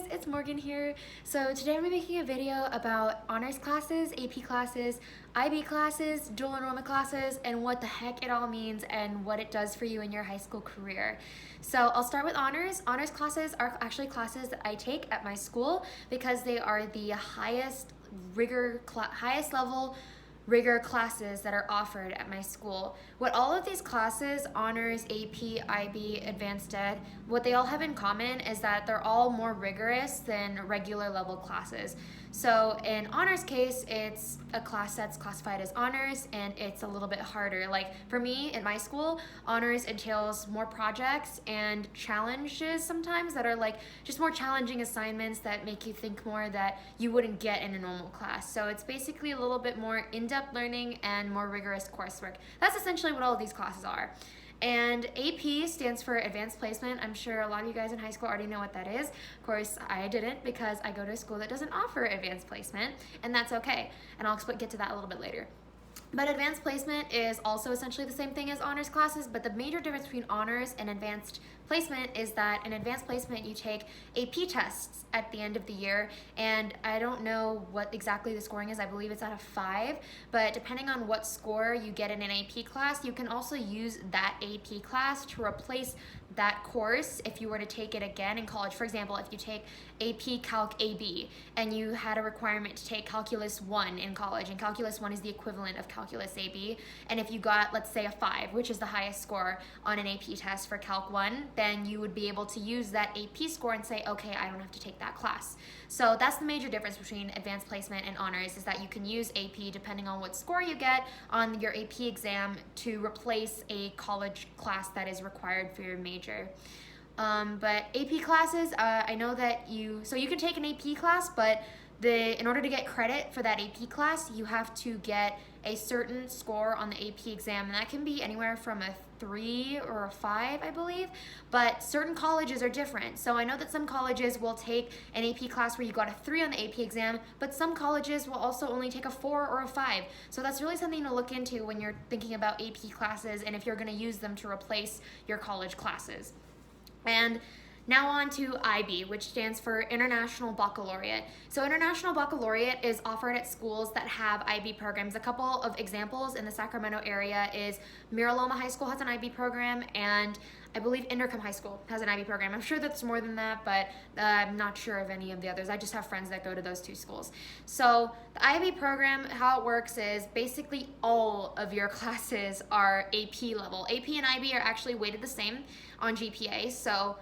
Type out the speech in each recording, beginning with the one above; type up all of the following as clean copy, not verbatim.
guys, it's Morgan here. So today I'm making a video about honors classes, AP classes, IB classes, dual enrollment classes, and what the heck it all means and what it does for you in your high school career. So I'll start with honors. Honors classes are actually classes that I take at my school because they are the highest level rigor classes that are offered at my school. What all of these classes, honors, AP, IB, advanced ed, what they all have in common is that they're all more rigorous than regular level classes. So in honors case, it's a class that's classified as honors and it's a little bit harder. Like for me in my school, honors entails more projects and challenges sometimes that are like just more challenging assignments that make you think more that you wouldn't get in a normal class. So it's basically a little bit more in-depth learning and more rigorous coursework. That's essentially what all of these classes are. And AP stands for Advanced Placement. I'm sure a lot of you guys in high school already know what that is. Of course, I didn't because I go to a school that doesn't offer Advanced Placement, and that's okay. And I'll get to that a little bit later. But advanced placement is also essentially the same thing as honors classes, but the major difference between honors and advanced placement is that in advanced placement you take AP tests at the end of the year, and I don't know what exactly the scoring is. I believe it's out of 5, but depending on what score you get in an AP class, you can also use that AP class to replace that course if you were to take it again in college. For example, if you take AP Calc AB and you had a requirement to take Calculus 1 in college, and Calculus 1 is the equivalent of Calculus AB, and if you got, let's say, a 5, which is the highest score on an AP test for Calc 1, then you would be able to use that AP score and say, okay, I don't have to take that class. So that's the major difference between advanced placement and honors, is that you can use AP depending on what score you get on your AP exam to replace a college class that is required for your major. But AP classes, I know that you can take an AP class, but in order to get credit for that AP class, you have to get a certain score on the AP exam, and that can be anywhere from a 3 or a 5, I believe, but certain colleges are different. So I know that some colleges will take an AP class where you got a 3 on the AP exam, but some colleges will also only take a 4 or a 5. So that's really something to look into when you're thinking about AP classes and if you're going to use them to replace your college classes. And now on to IB, which stands for International Baccalaureate. So International Baccalaureate is offered at schools that have IB programs. A couple of examples in the Sacramento area is Mira Loma High School has an IB program, and I believe Inderkum High School has an IB program. I'm sure that's more than that, but I'm not sure of any of the others. I just have friends that go to those 2 schools. So the IB program, how it works is basically all of your classes are AP level. AP and IB are actually weighted the same on GPA, so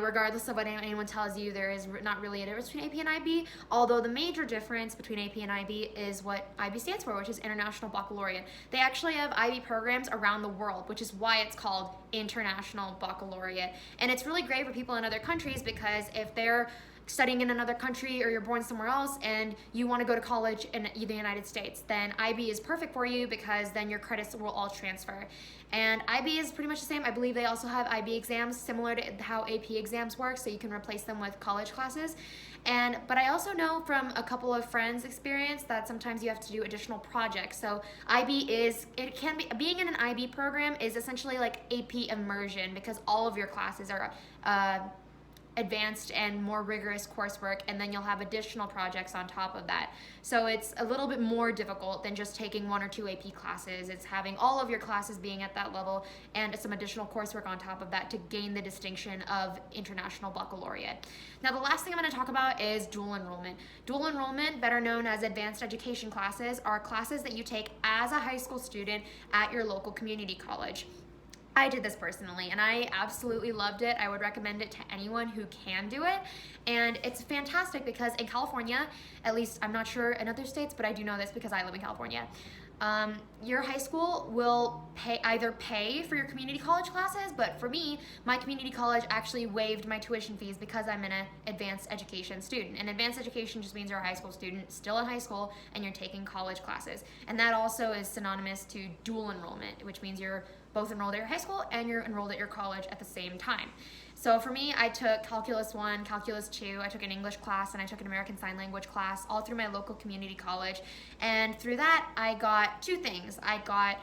regardless of what anyone tells you, there is not really a difference between AP and IB, although the major difference between AP and IB is what IB stands for, which is International Baccalaureate. They actually have IB programs around the world, which is why it's called International Baccalaureate. And it's really great for people in other countries because if they're studying in another country or you're born somewhere else and you want to go to college in the United States, then IB is perfect for you because then your credits will all transfer. And IB is pretty much the same. I believe they also have IB exams similar to how AP exams work, so you can replace them with college classes. But I also know from a couple of friends' experience that sometimes you have to do additional projects. So being in an IB program is essentially like AP immersion because all of your classes are advanced and more rigorous coursework, and then you'll have additional projects on top of that. So it's a little bit more difficult than just taking 1 or 2 AP classes. It's having all of your classes being at that level and some additional coursework on top of that to gain the distinction of International Baccalaureate. Now the last thing I'm going to talk about is dual enrollment. Dual enrollment, better known as advanced education classes, are classes that you take as a high school student at your local community college. I did this personally and I absolutely loved it. I would recommend it to anyone who can do it. And it's fantastic because in California, at least I'm not sure in other states, but I do know this because I live in California. Your high school will either pay for your community college classes, but for me, my community college actually waived my tuition fees because I'm an advanced education student. And advanced education just means you're a high school student, still in high school, and you're taking college classes. And that also is synonymous to dual enrollment, which means you're both enrolled at your high school and you're enrolled at your college at the same time. So for me, I took Calculus 1, Calculus 2, I took an English class, and I took an American Sign Language class, all through my local community college. And through that, I got 2 things. I got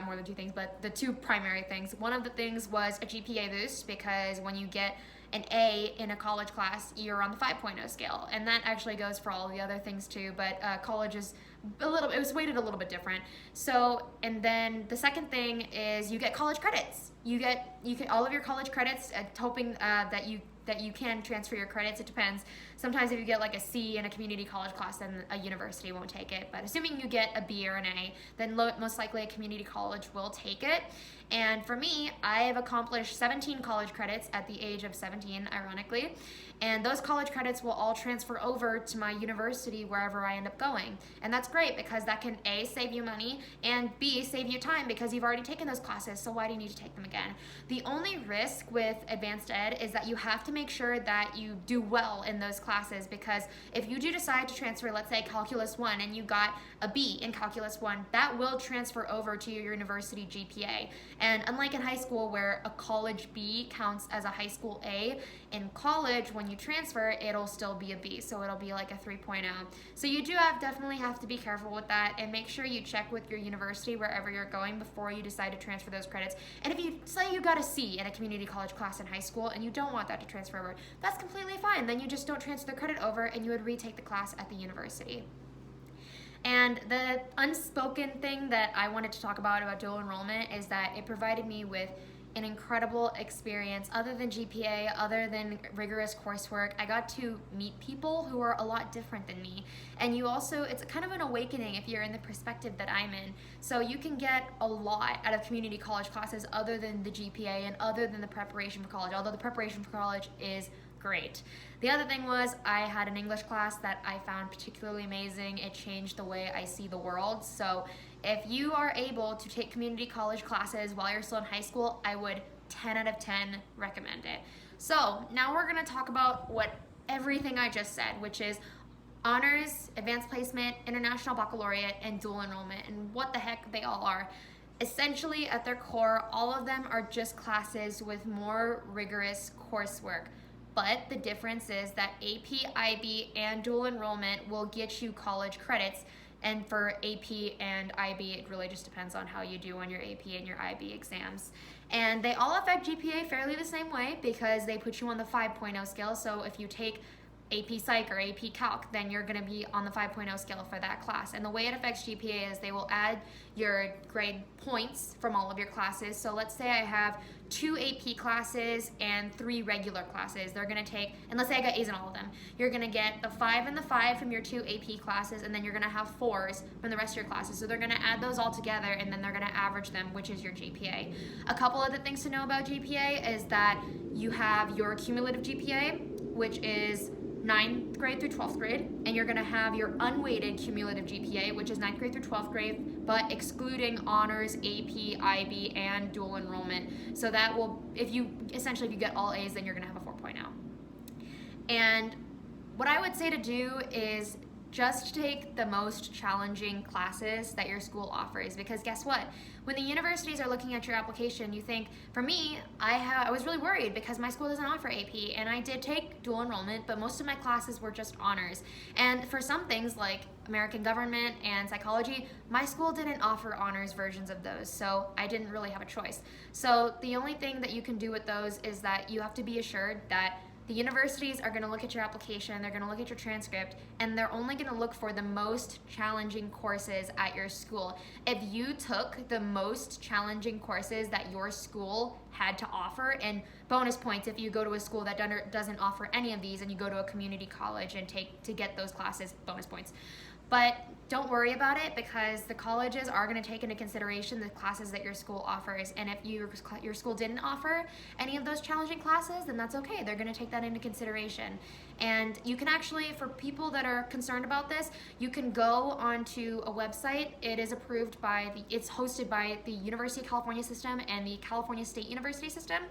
more than 2 things, but the 2 primary things. One of the things was a GPA boost, because when you get an A in a college class, you're on the 5.0 scale. And that actually goes for all the other things too, but college is it was weighted a little bit different. So, and then the second thing is you get college credits. You get all of your college credits, hoping that you can transfer your credits. It depends. Sometimes if you get like a C in a community college class, then a university won't take it. But assuming you get a B or an A, then most likely a community college will take it. And for me, I have accomplished 17 college credits at the age of 17, ironically. And those college credits will all transfer over to my university wherever I end up going. And that's great because that can A, save you money, and B, save you time because you've already taken those classes, so why do you need to take them again? The only risk with advanced ed is that you have to make sure that you do well in those classes, because if you do decide to transfer, let's say Calculus 1, and you got a B in Calculus 1, that will transfer over to your university GPA. And unlike in high school where a college B counts as a high school A, in college when you transfer, it'll still be a B, so it'll be like a 3.0. So you do definitely have to be careful with that, and make sure you check with your university wherever you're going before you decide to transfer those credits. And if you say you got a C in a community college class in high school and you don't want that to transfer over, that's completely fine. Then you just don't transfer the credit over and you would retake the class at the university. And the unspoken thing that I wanted to talk about dual enrollment is that it provided me with an incredible experience. Other than GPA, other than rigorous coursework, I got to meet people who are a lot different than me. And you also, it's kind of an awakening if you're in the perspective that I'm in. So you can get a lot out of community college classes other than the GPA and other than the preparation for college, although the preparation for college is great. The other thing was I had an English class that I found particularly amazing. It changed the way I see the world. So if you are able to take community college classes while you're still in high school, I would 10 out of 10 recommend it. So now we're going to talk about everything I just said, which is honors, advanced placement, international baccalaureate, and dual enrollment, and what the heck they all are. Essentially, at their core, all of them are just classes with more rigorous coursework. But the difference is that AP, IB, and dual enrollment will get you college credits. And for AP and IB, it really just depends on how you do on your AP and your IB exams. And they all affect GPA fairly the same way because they put you on the 5.0 scale. So if you take AP Psych or AP Calc, then you're going to be on the 5.0 scale for that class. And the way it affects GPA is they will add your grade points from all of your classes. So let's say I have 2 AP classes and 3 regular classes. They're going to take, and let's say I got A's in all of them, you're going to get the 5 and the 5 from your 2 AP classes, and then you're going to have 4s from the rest of your classes. So they're going to add those all together, and then they're going to average them, which is your GPA. A couple other things to know about GPA is that you have your cumulative GPA, which is 9th grade through 12th grade, and you're going to have your unweighted cumulative GPA, which is 9th grade through 12th grade, but excluding honors, AP, IB, and dual enrollment. So that will, if you get all A's, then you're going to have a 4.0. And what I would say to do is just take the most challenging classes that your school offers, because guess what? When the universities are looking at your application, you think, for me, I was really worried because my school doesn't offer AP, and I did take dual enrollment, but most of my classes were just honors. And for some things like American government and psychology, my school didn't offer honors versions of those, so I didn't really have a choice. So the only thing that you can do with those is that you have to be assured that the universities are going to look at your application, they're going to look at your transcript, and they're only going to look for the most challenging courses at your school. If you took the most challenging courses that your school had to offer, and bonus points if you go to a school that doesn't offer any of these and you go to a community college and to get those classes, bonus points. But don't worry about it, because the colleges are going to take into consideration the classes that your school offers. And if your school didn't offer any of those challenging classes, then that's okay. They're going to take that into consideration. And you can actually, for people that are concerned about this, you can go onto a website. It is approved by it's hosted by the University of California system and the California State University system.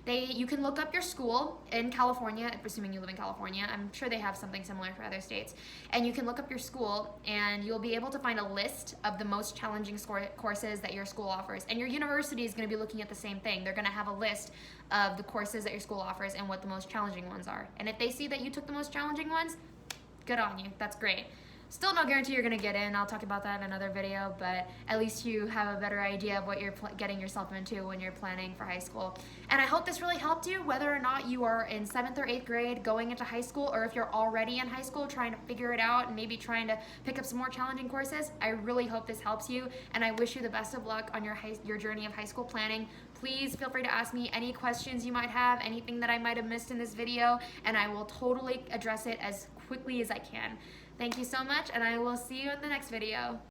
You can look up your school in California, assuming you live in California. I'm sure they have something similar for other states. And you can look up your school, and you'll be able to find a list of the most challenging courses that your school offers. And your university is going to be looking at the same thing. They're going to have a list of the courses that your school offers and what the most challenging ones are. And if they see that you took the most challenging ones, good on you. That's great. Still no guarantee you're gonna get in. I'll talk about that in another video, but at least you have a better idea of what you're getting yourself into when you're planning for high school. And I hope this really helped you, whether or not you are in 7th or 8th grade going into high school, or if you're already in high school trying to figure it out and maybe trying to pick up some more challenging courses. I really hope this helps you, and I wish you the best of luck on your journey of high school planning. Please feel free to ask me any questions you might have, anything that I might have missed in this video, and I will totally address it as quickly as I can. Thank you so much, and I will see you in the next video.